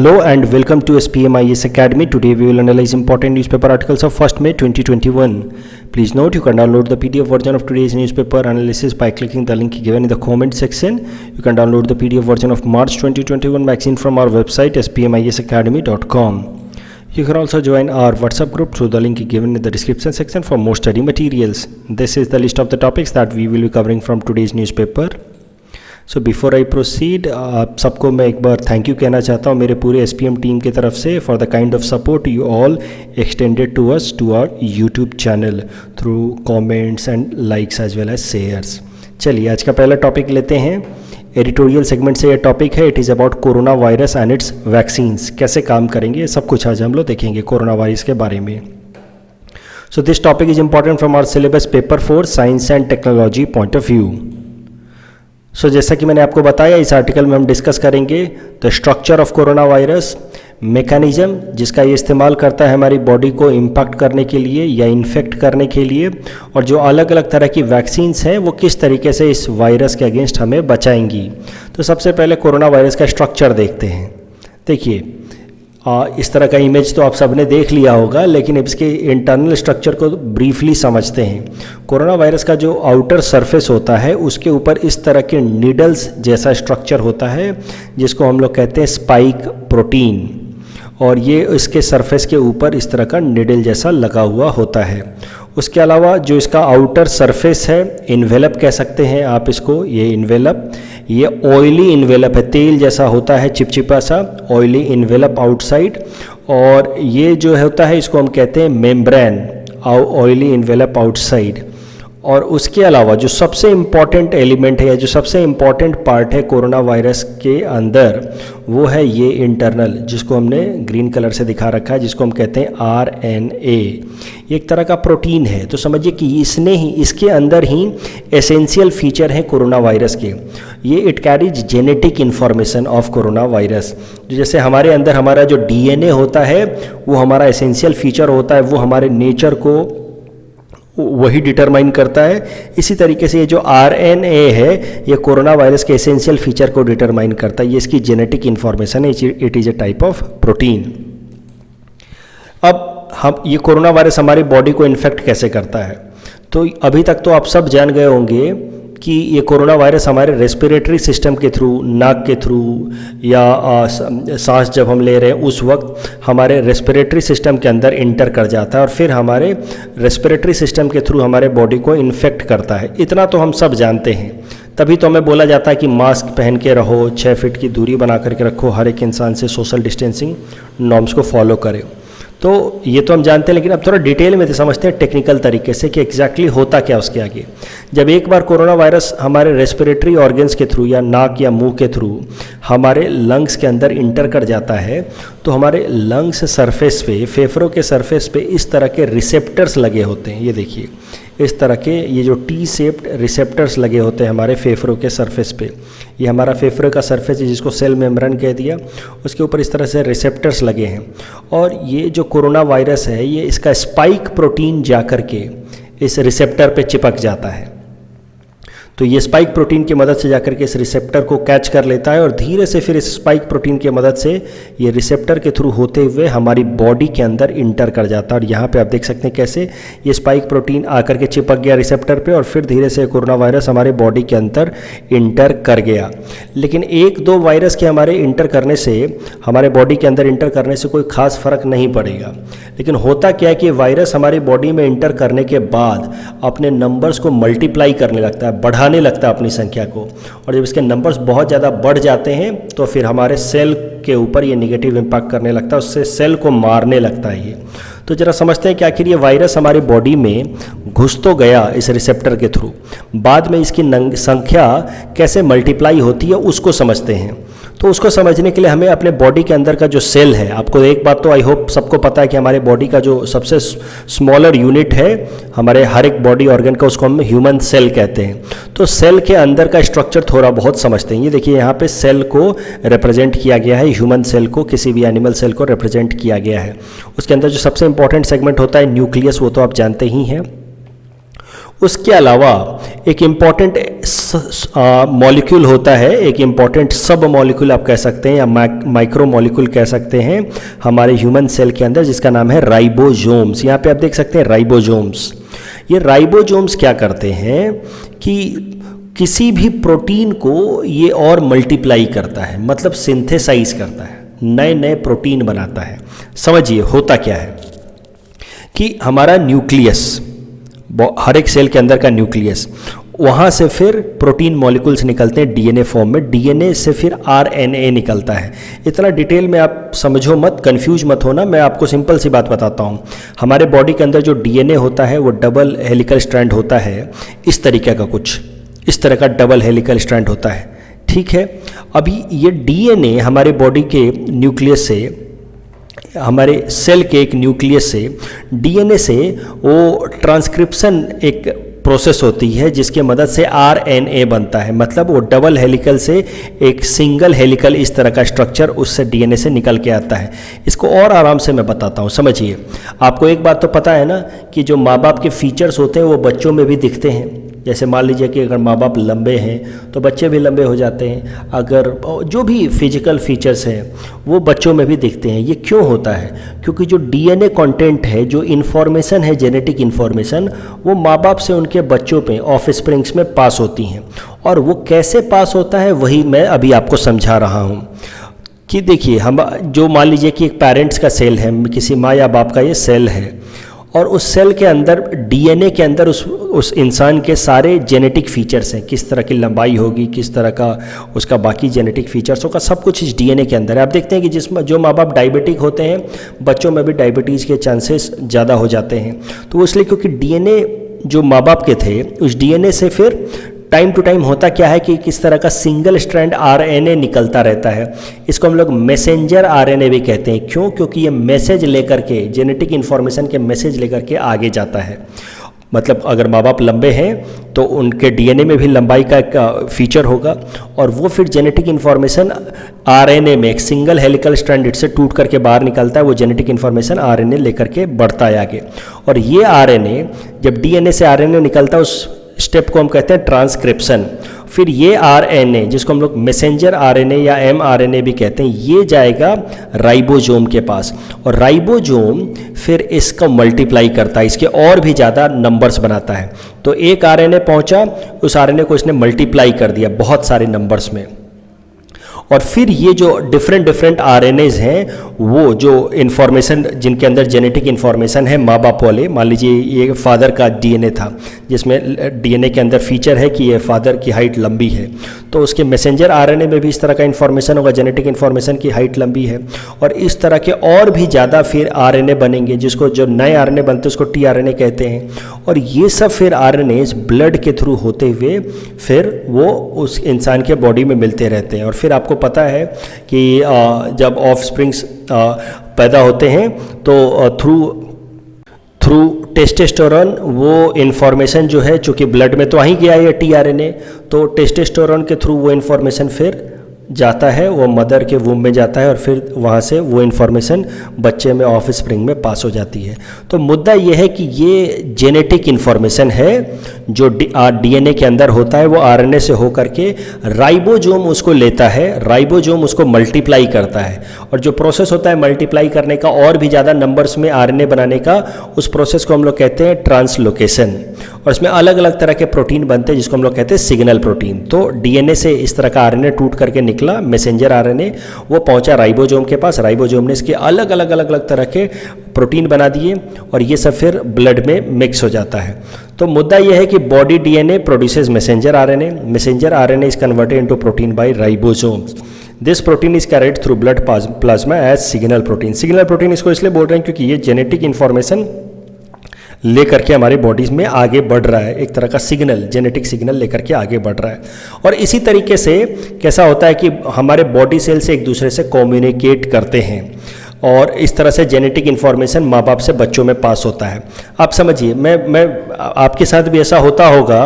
Hello and welcome to SPMIS Academy. Today we will analyze important newspaper articles of 1st May 2021. Please note you can download the PDF version of today's newspaper analysis by clicking the link given in the comment section. You can download the PDF version of March 2021 magazine from our website spmisacademy.com. You can also join our WhatsApp group through the link given in the description section for more study materials. This is the list of the topics that we will be covering from today's newspaper. So before I proceed, आप सबको मैं एक बार thank you कहना चाहता हूँ मेरे पूरे SPM team की तरफ से for the kind of support you all extended to us to our YouTube channel through comments and likes as well as shares. चलिए आज का पहला टॉपिक लेते हैं। एडिटोरियल सेगमेंट से ये टॉपिक है, it is about corona virus and it's vaccines. कैसे काम करेंगे सब कुछ आज हम लोग देखेंगे कोरोना वायरस के बारे में। So this topic is important from our syllabus paper 4 science and technology point of view. So जैसा कि मैंने आपको बताया इस आर्टिकल में हम डिस्कस करेंगे the structure of corona virus, mechanism जिसका ये इस्तेमाल करता है हमारी बॉडी को इम्पैक्ट करने के लिए या इन्फेक्ट करने के लिए, और जो अलग अलग तरह की वैक्सीन्स हैं वो किस तरीके से इस वायरस के अगेंस्ट हमें बचाएंगी। तो सबसे पहले कोरोना वायरस का स्ट्रक्चर देखते हैं। देखिए इस तरह का इमेज तो आप सबने देख लिया होगा, लेकिन इसके इंटरनल स्ट्रक्चर को ब्रीफली समझते हैं। कोरोना वायरस का जो आउटर सरफेस होता है उसके ऊपर इस तरह के नीडल्स जैसा स्ट्रक्चर होता है जिसको हम लोग कहते हैं स्पाइक प्रोटीन, और ये इसके सरफेस के ऊपर इस तरह का नीडल जैसा लगा हुआ होता है। उसके अलावा जो इसका आउटर सरफेस है, इन्वेलप कह सकते हैं आप इसको, ये इन्वेलप, ये ऑयली इन्वेलप है, तेल जैसा होता है, चिपचिपा सा ऑयली इन्वेलप आउटसाइड, और ये जो होता है इसको हम कहते हैं मेम्ब्रेन, ऑयली इन्वेलप आउटसाइड। और उसके अलावा जो सबसे इम्पॉर्टेंट एलिमेंट है या जो सबसे इम्पॉर्टेंट पार्ट है कोरोना वायरस के अंदर वो है ये इंटरनल, जिसको हमने ग्रीन कलर से दिखा रखा है, जिसको हम कहते हैं RNA। ये एक तरह का प्रोटीन है। तो समझिए कि इसके अंदर ही एसेंशियल फीचर है कोरोना वायरस के। ये it carries genetic information of corona virus. जैसे हमारे अंदर हमारा जो DNA होता है वो हमारा एसेंशियल फीचर होता है, वो हमारे नेचर को वही डिटरमाइन करता है। इसी तरीके से ये जो RNA है ये कोरोना वायरस के एसेंशियल फीचर को डिटरमाइन करता है, ये इसकी जेनेटिक इन्फॉर्मेशन है, it is a type of protein. अब हम ये कोरोना वायरस हमारी बॉडी को इन्फेक्ट कैसे करता है, तो अभी तक तो आप सब जान गए होंगे कि ये कोरोना वायरस हमारे रेस्पिरेटरी सिस्टम के थ्रू, नाक के थ्रू या सांस जब हम ले रहे हैं उस वक्त हमारे रेस्पिरेटरी सिस्टम के अंदर इंटर कर जाता है और फिर हमारे रेस्पिरेटरी सिस्टम के थ्रू हमारे बॉडी को इन्फेक्ट करता है। इतना तो हम सब जानते हैं, तभी तो हमें बोला जाता है कि मास्क पहन के रहो, 6 फीट की दूरी बना करके रखो, हर एक इंसान से सोशल डिस्टेंसिंग नॉर्म्स को फॉलो करें। तो ये तो हम जानते हैं, लेकिन अब थोड़ा डिटेल में समझते हैं टेक्निकल तरीके से कि एग्जैक्टली होता क्या उसके आगे। जब एक बार कोरोना वायरस हमारे रेस्पिरेटरी ऑर्गन्स के थ्रू या नाक या मुंह के थ्रू हमारे लंग्स के अंदर इंटर कर जाता है तो हमारे लंग्स सरफेस पे, फेफड़ों के सरफेस पे इस तरह के रिसेप्टर्स लगे होते हैं। ये देखिए इस तरह के ये जो टी शेप्ड रिसेप्टर्स लगे होते हैं हमारे फेफड़ों के सरफेस पे। ये हमारा फेफड़े का सरफेस है जिसको सेल मेम्ब्रेन कह दिया, उसके ऊपर इस तरह से रिसेप्टर्स लगे हैं, और ये जो कोरोना वायरस है ये इसका स्पाइक प्रोटीन जा कर के इस रिसेप्टर पे चिपक जाता है। तो ये स्पाइक प्रोटीन की मदद से जाकर के इस रिसेप्टर को कैच कर लेता है और धीरे से फिर इस स्पाइक प्रोटीन की मदद से ये रिसेप्टर के थ्रू होते हुए हमारी बॉडी के अंदर इंटर कर जाता है। और यहाँ पे आप देख सकते हैं कैसे ये स्पाइक प्रोटीन आकर के चिपक गया रिसेप्टर पे और फिर धीरे से कोरोना वायरस हमारे बॉडी के अंदर इंटर कर गया। लेकिन 1-2 वायरस के हमारे इंटर करने से, हमारे बॉडी के अंदर इंटर करने से कोई खास फर्क नहीं पड़ेगा। लेकिन होता क्या है कि वायरस हमारी बॉडी में इंटर करने के बाद अपने नंबर्स को मल्टीप्लाई करने लगता है, बढ़ाने लगता है अपनी संख्या को, और जब इसके नंबर्स बहुत ज़्यादा बढ़ जाते हैं तो फिर हमारे सेल के ऊपर ये नेगेटिव इम्पैक्ट करने लगता है, उससे सेल को मारने लगता है ये। तो जरा समझते हैं कि आखिर ये वायरस हमारी बॉडी में घुस तो गया इस रिसेप्टर के थ्रू, बाद में इसकी संख्या कैसे मल्टीप्लाई होती है उसको समझते हैं। तो उसको समझने के लिए हमें अपने बॉडी के अंदर का जो सेल है, आपको एक बात तो आई होप सबको पता है कि हमारे बॉडी का जो सबसे स्मॉलर यूनिट है हमारे हर एक बॉडी ऑर्गन का, उसको हम ह्यूमन सेल कहते हैं। तो सेल के अंदर का स्ट्रक्चर थोड़ा बहुत समझते हैं। ये देखिए यहाँ पे सेल को रिप्रेजेंट किया गया है, ह्यूमन सेल को, किसी भी एनिमल सेल को रिप्रेजेंट किया गया है। उसके अंदर जो सबसे इंपॉर्टेंट सेगमेंट होता है न्यूक्लियस, वो तो आप जानते ही हैं। उसके अलावा एक इम्पॉर्टेंट मॉलिक्यूल होता है, एक इम्पॉर्टेंट सब मॉलिक्यूल आप कह सकते हैं या माइक्रो मॉलिक्यूल कह सकते हैं हमारे ह्यूमन सेल के अंदर, जिसका नाम है राइबोसोम्स। यहाँ पे आप देख सकते हैं राइबोसोम्स। ये राइबोसोम्स क्या करते हैं कि किसी भी प्रोटीन को ये और मल्टीप्लाई करता है, मतलब सिंथेसाइज करता है, नए नए प्रोटीन बनाता है। समझिए होता क्या है कि हमारा न्यूक्लियस, हर एक सेल के अंदर का न्यूक्लियस, वहाँ से फिर प्रोटीन मॉलिक्यूल्स निकलते हैं डीएनए फॉर्म में, डीएनए से फिर आरएनए निकलता है। इतना डिटेल में आप समझो मत, कंफ्यूज मत होना, मैं आपको सिंपल सी बात बताता हूँ। हमारे बॉडी के अंदर जो डीएनए होता है वो डबल हेलिकल स्ट्रैंड होता है, इस तरीके का, कुछ इस तरह का डबल हेलिकल स्ट्रैंड होता है, ठीक है। अभी ये डीएनए हमारे बॉडी के न्यूक्लियस से, हमारे सेल के एक न्यूक्लियस से, डीएनए से वो ट्रांसक्रिप्शन एक प्रोसेस होती है जिसके मदद से आरएनए बनता है, मतलब वो डबल हेलिकल से एक सिंगल हेलिकल इस तरह का स्ट्रक्चर उससे डीएनए से निकल के आता है। इसको और आराम से मैं बताता हूँ, समझिए। आपको एक बात तो पता है ना कि जो माँ बाप के फीचर्स होते हैं वो बच्चों में भी दिखते हैं। जैसे मान लीजिए कि अगर माँ बाप लंबे हैं तो बच्चे भी लंबे हो जाते हैं, अगर जो भी फिजिकल फीचर्स हैं वो बच्चों में भी दिखते हैं। ये क्यों होता है? क्योंकि जो डीएनए कंटेंट है, जो इन्फॉर्मेशन है, जेनेटिक इन्फॉर्मेशन, वो माँ बाप से उनके बच्चों पे, ऑफस्प्रिंग्स में पास होती हैं। और वो कैसे पास होता है वही मैं अभी आपको समझा रहा हूँ। कि देखिए, हम जो मान लीजिए कि एक पेरेंट्स का सेल है, किसी माँ या बाप का ये सेल है, और उस सेल के अंदर, डीएनए के अंदर उस इंसान के सारे जेनेटिक फीचर्स हैं, किस तरह की लंबाई होगी, किस तरह का उसका बाकी जेनेटिक फीचर्स होगा, सब कुछ इस डीएनए के अंदर है। आप देखते हैं कि जिसमें जो माँ बाप डायबिटिक होते हैं, बच्चों में भी डायबिटीज़ के चांसेस ज़्यादा हो जाते हैं। तो वो इसलिए क्योंकि डीएनए जो माँ बाप के थे, उस डीएनए से फिर टाइम टू टाइम होता क्या है कि किस तरह का सिंगल स्ट्रैंड आरएनए निकलता रहता है। इसको हम लोग मैसेंजर आरएनए भी कहते हैं। क्यों? क्योंकि ये मैसेज लेकर के, जेनेटिक इन्फॉर्मेशन के मैसेज लेकर के आगे जाता है। मतलब अगर माँ बाप लंबे हैं तो उनके डीएनए में भी लंबाई का एक फीचर होगा, और वो फिर जेनेटिक इन्फॉर्मेशन आरएनए में, एक सिंगल हेलिकल स्ट्रैंड से टूट करके बाहर निकलता है, वो जेनेटिक इन्फॉर्मेशन आरएनए लेकर के बढ़ता है आगे। और ये आरएनए, जब डीएनए से आरएनए निकलता है, उस स्टेप को हम कहते हैं ट्रांसक्रिप्शन। फिर ये आरएनए, जिसको हम लोग मैसेंजर आरएनए या एमआरएनए भी कहते हैं, ये जाएगा राइबोसोम के पास, और राइबोसोम फिर इसका मल्टीप्लाई करता है, इसके और भी ज़्यादा नंबर्स बनाता है। तो एक आरएनए पहुंचा, उस आरएनए को इसने मल्टीप्लाई कर दिया बहुत सारे नंबर्स में, और फिर ये जो डिफरेंट आरएनएज हैं, वो जो इन्फॉर्मेशन जिनके अंदर जेनेटिक इन्फॉर्मेशन है माँ बाप वाले, मान लीजिए ये फादर का डीएनए था, जिसमें डीएनए के अंदर फीचर है कि ये फादर की हाइट लंबी है, तो उसके मैसेंजर आरएनए में भी इस तरह का इन्फॉर्मेशन होगा, जेनेटिक इन्फॉर्मेशन की हाइट लंबी है। और इस तरह के और भी ज़्यादा फिर आरएनए बनेंगे, जिसको जो नए आरएनए बनते हैं उसको टीआरएनए कहते हैं। और ये सब फिर आरएनएज ब्लड के थ्रू होते हुए फिर वो उस इंसान के बॉडी में मिलते रहते हैं। और फिर आपको पता है कि जब ऑफस्प्रिंग्स पैदा होते हैं तो थ्रू टेस्टोस्टेरोन वो इन्फॉर्मेशन जो है, चूँकि ब्लड में तो आ ही गया है टीआरएनए, तो टेस्टोस्टेरोन के थ्रू वो इन्फॉर्मेशन फिर जाता है, वो मदर के वूम में जाता है, और फिर वहाँ से वो इन्फॉर्मेशन बच्चे में, ऑफस्प्रिंग में पास हो जाती है। तो मुद्दा ये है कि ये जेनेटिक इन्फॉर्मेशन है जो डीएनए के अंदर होता है, वो आरएनए से होकर के राइबोसोम उसको लेता है, राइबोसोम उसको मल्टीप्लाई करता है, और जो प्रोसेस होता है मल्टीप्लाई करने का, और भी ज़्यादा नंबर्स में आरएनए बनाने का, उस प्रोसेस को हम लोग कहते हैं ट्रांसलोकेशन। और इसमें अलग अलग तरह के प्रोटीन बनते हैं जिसको हम लोग कहते हैं सिग्नल प्रोटीन। तो डीएनए से इस तरह का आरएनए टूट करके निकला, मैसेंजर आरएनए, वो पहुंचा राइबोसोम के पास, राइबोसोम ने इसके अलग अलग तरह के प्रोटीन बना दिए, और ये सब फिर ब्लड में मिक्स हो जाता है। तो मुद्दा यह है कि body DNA produces messenger RNA, messenger RNA is converted into protein by ribosomes. This protein is carried through blood plasma as signal protein. Signal protein इसको इसलिए बोल रहे हैं क्योंकि ये जेनेटिक इन्फॉर्मेशन लेकर के हमारे बॉडीज में आगे बढ़ रहा है, एक तरह का सिग्नल, जेनेटिक सिग्नल लेकर के आगे बढ़ रहा है। और इसी तरीके से कैसा होता है कि हमारे बॉडी सेल से एक दूसरे से कम्युनिकेट करते हैं, और इस तरह से जेनेटिक इन्फॉर्मेशन माँ बाप से बच्चों में पास होता है। आप समझिए, मैं आपके साथ भी ऐसा होता होगा,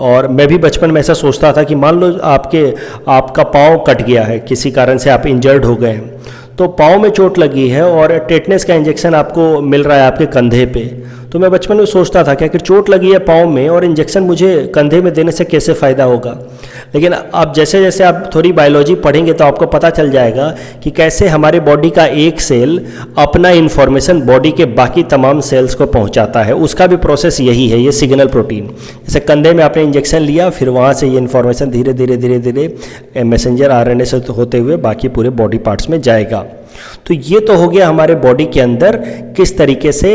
और मैं भी बचपन में ऐसा सोचता था कि मान लो आपका पाँव कट गया है, किसी कारण से आप इंजर्ड हो गए हैं, तो पाँव में चोट लगी है और टेटनेस का इंजेक्शन आपको मिल रहा है आपके कंधे पे, तो मैं बचपन में सोचता था कि आखिर चोट लगी है पाँव में और इंजेक्शन मुझे कंधे में देने से कैसे फ़ायदा होगा। लेकिन अब जैसे जैसे आप थोड़ी बायोलॉजी पढ़ेंगे तो आपको पता चल जाएगा कि कैसे हमारे बॉडी का एक सेल अपना इन्फॉर्मेशन बॉडी के बाकी तमाम सेल्स को पहुंचाता है। उसका भी प्रोसेस यही है, ये सिग्नल प्रोटीन। जैसे कंधे में आपने इंजेक्शन लिया, फिर वहाँ से ये इन्फॉर्मेशन धीरे धीरे धीरे धीरे मैसेंजर आरएनए से होते हुए बाकी पूरे बॉडी पार्ट्स में जाएगा। तो ये तो हो गया हमारे बॉडी के अंदर किस तरीके से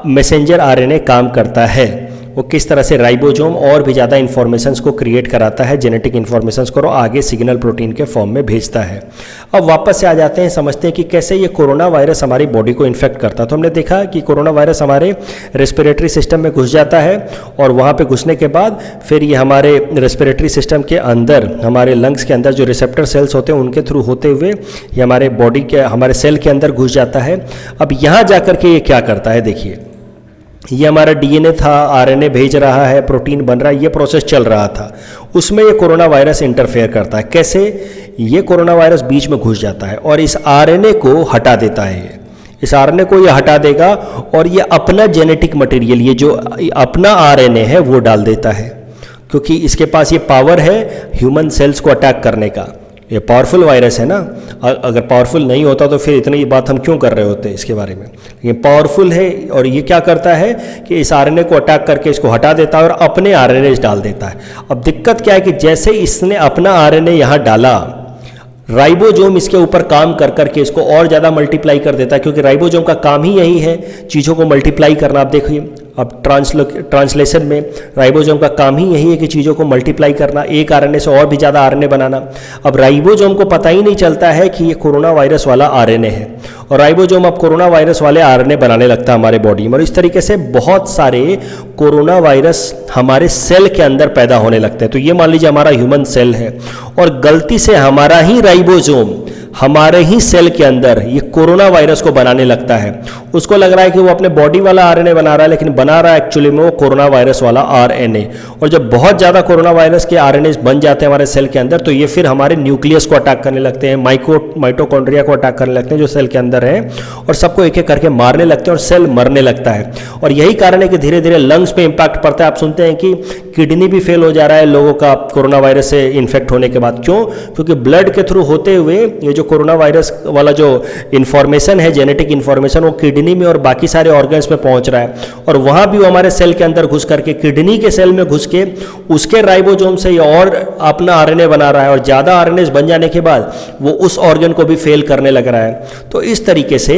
मैसेंजर आरएनए काम करता है, वो किस तरह से राइबोसोम और भी ज़्यादा इन्फॉर्मेशंस को क्रिएट कराता है, जेनेटिक इन्फॉर्मेशंस को आगे सिग्नल प्रोटीन के फॉर्म में भेजता है। अब वापस से आ जाते हैं, समझते हैं कि कैसे ये कोरोना वायरस हमारी बॉडी को इन्फेक्ट करता है। तो हमने देखा कि कोरोना वायरस हमारे रेस्पिरेटरी सिस्टम में घुस जाता है और वहाँ पे घुसने के बाद फिर ये हमारे रेस्पिरेटरी सिस्टम के अंदर, हमारे लंग्स के अंदर जो रिसेप्टर सेल्स होते हैं उनके थ्रू होते हुए ये हमारे बॉडी के, हमारे सेल के अंदर घुस जाता है। अब यहाँ जा कर के ये क्या करता है, देखिए ये हमारा डीएनए था, आरएनए भेज रहा है, प्रोटीन बन रहा है, ये प्रोसेस चल रहा था, उसमें ये कोरोना वायरस इंटरफेयर करता है। कैसे? ये कोरोना वायरस बीच में घुस जाता है और इस आरएनए को हटा देता है। इस आरएनए को ये हटा देगा और ये अपना जेनेटिक मटेरियल, ये जो अपना आरएनए है वो डाल देता है, क्योंकि इसके पास ये पावर है ह्यूमन सेल्स को अटैक करने का। ये पावरफुल वायरस है ना, अगर पावरफुल नहीं होता तो फिर इतनी बात हम क्यों कर रहे होते इसके बारे में। ये पावरफुल है और ये क्या करता है कि इस आरएनए को अटैक करके इसको हटा देता है और अपने आरएनए डाल देता है। अब दिक्कत क्या है कि जैसे इसने अपना आरएनए यहाँ डाला, राइबोसोम इसके ऊपर काम कर करके इसको और ज़्यादा मल्टीप्लाई कर देता है, क्योंकि राइबोसोम का काम ही यही है, चीज़ों को मल्टीप्लाई करना। आप देखिए, अब ट्रांसलेशन में राइबोसोम का काम ही यही है कि चीज़ों को मल्टीप्लाई करना, एक आरएनए से और भी ज़्यादा आरएनए बनाना। अब राइबोसोम को पता ही नहीं चलता है कि ये कोरोना वायरस वाला आरएनए है और राइबोसोम अब कोरोना वायरस वाले आरएनए बनाने लगता है हमारे बॉडी में, और इस तरीके से बहुत सारे कोरोना वायरस हमारे सेल के अंदर पैदा होने लगते हैं। तो ये मान लीजिए हमारा ह्यूमन सेल है और गलती से हमारा ही राइबोसोम हमारे ही सेल के अंदर ये कोरोना वायरस को बनाने लगता है। उसको लग रहा है कि वो अपने बॉडी वाला आरएनए बना रहा है, लेकिन बना रहा है एक्चुअली में वो कोरोना वायरस वाला आरएनए। और जब बहुत ज़्यादा कोरोना वायरस के आरएनए बन जाते हैं हमारे सेल के अंदर, तो ये फिर हमारे न्यूक्लियस को अटैक करने लगते हैं, माइटोकॉन्ड्रिया को अटैक करने लगते हैं जो सेल के अंदर है, और सबको एक एक करके मारने लगते हैं और सेल मरने लगता है। और यही कारण है कि धीरे धीरे लंग्स पे इंपैक्ट पड़ता है। आप सुनते हैं कि किडनी भी फेल हो जा रहा है लोगों का कोरोना वायरस से इन्फेक्ट होने के बाद। क्यों? क्योंकि ब्लड के थ्रू होते हुए ये जो कोरोना वायरस वाला जो इन्फॉर्मेशन है, जेनेटिक इन्फॉर्मेशन, वो किडनी में और बाकी सारे ऑर्गन्स में पहुंच रहा है, और वहां भी वो हमारे सेल के अंदर घुस करके किडनी के सेल में घुस के उसके राइबोसोम से ये और अपना आरएनए बना रहा है, और ज़्यादा आरएनए बन जाने के बाद वो उस ऑर्गन को भी फेल करने लग रहा है। तो इस तरीके से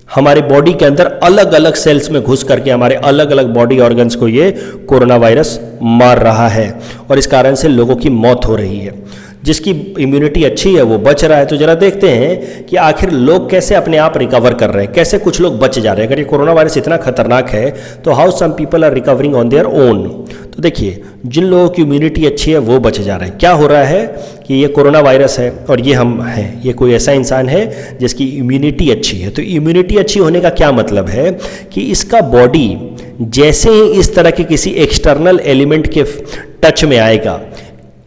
हमारे बॉडी के अंदर अलग अलग सेल्स में घुस करके हमारे अलग अलग बॉडी ऑर्गन्स को ये कोरोना वायरस मार रहा है, और इस कारण से लोगों की मौत हो रही है। जिसकी इम्यूनिटी अच्छी है वो बच रहा है। तो जरा देखते हैं कि आखिर लोग कैसे अपने आप रिकवर कर रहे हैं, कैसे कुछ लोग बच जा रहे हैं। अगर ये कोरोना वायरस इतना खतरनाक है तो how some people are recovering on their own. तो देखिए, जिन लोगों की इम्यूनिटी अच्छी है वो बच जा रहे हैं। क्या हो रहा है कि ये कोरोना वायरस है और ये हम हैं, ये कोई ऐसा इंसान है जिसकी इम्यूनिटी अच्छी है। तो इम्यूनिटी अच्छी होने का क्या मतलब है कि इसका बॉडी जैसे ही इस तरह के किसी एक्सटर्नल एलिमेंट के टच में आएगा,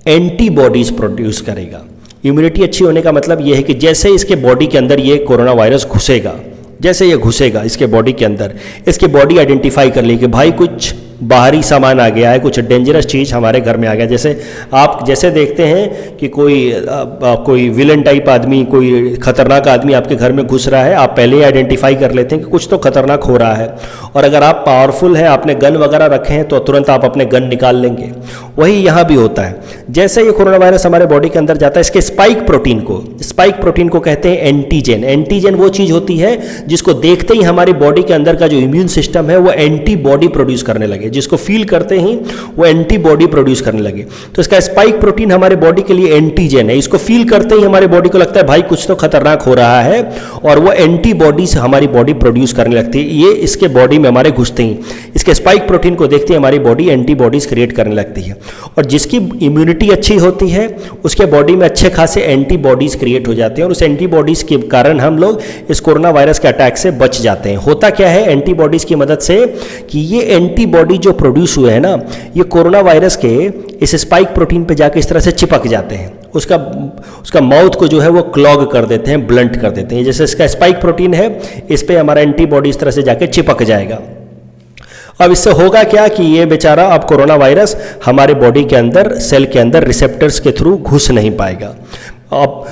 एंटीबॉडीज प्रोड्यूस करेगा। इम्यूनिटी अच्छी होने का मतलब यह है कि जैसे इसके बॉडी के अंदर ये कोरोना वायरस घुसेगा, जैसे ये घुसेगा इसके बॉडी के अंदर, इसकी बॉडी आइडेंटिफाई कर लेगी कि भाई कुछ बाहरी सामान आ गया है, कुछ डेंजरस चीज़ हमारे घर में आ गया। जैसे आप जैसे देखते हैं कि कोई विलन टाइप आदमी, कोई खतरनाक आदमी आपके घर में घुस रहा है, आप पहले ही आइडेंटिफाई कर लेते हैं कि कुछ तो खतरनाक हो रहा है, और अगर आप पावरफुल हैं, आपने गन वगैरह रखे हैं, तो तुरंत आप अपने गन निकाल लेंगे। वही यहाँ भी होता है। जैसे ये कोरोना वायरस हमारे बॉडी के अंदर जाता है, इसके स्पाइक प्रोटीन को कहते हैं एंटीजन। एंटीजन वो चीज़ होती है जिसको देखते ही हमारी बॉडी के अंदर का जो इम्यून सिस्टम है वो एंटीबॉडी प्रोड्यूस करने लगे, जिसको फील करते ही वो एंटीबॉडी प्रोड्यूस करने लगे। तो इसका स्पाइक प्रोटीन हमारे बॉडी के लिए एंटीजन है। इसको फील करते ही हमारे बॉडी को लगता है भाई कुछ तो खतरनाक हो रहा है, और वो एंटीबॉडीज हमारी बॉडी प्रोड्यूस करने लगती है। ये इसके बॉडी में हमारे घुसते ही इसके स्पाइक प्रोटीन को देखते ही हमारी बॉडी एंटीबॉडीज क्रिएट करने लगती है, और जिसकी इम्यूनिटी अच्छी होती है उसके बॉडी में अच्छे खासे एंटीबॉडीज क्रिएट हो जाते हैं, और उस एंटीबॉडीज के कारण हम लोग इस कोरोना वायरस के अटैक से बच जाते हैं। होता क्या है एंटीबॉडीज की मदद से कि ये एंटीबॉडी जो प्रोड्यूस हुए हैं ना, ये कोरोना वायरस के इस स्पाइक प्रोटीन पे जाके इस तरह से चिपक जाते हैं, उसका माउथ को जो है वो क्लॉग कर देते हैं, ब्लंट कर देते हैं। जैसे इसका स्पाइक प्रोटीन है, इस पर हमारा एंटीबॉडी इस तरह से जाके चिपक जाएगा। अब इससे होगा क्या कि ये बेचारा अब कोरोना वायरस हमारे बॉडी के अंदर, सेल के अंदर रिसेप्टर्स के थ्रू घुस नहीं पाएगा। अब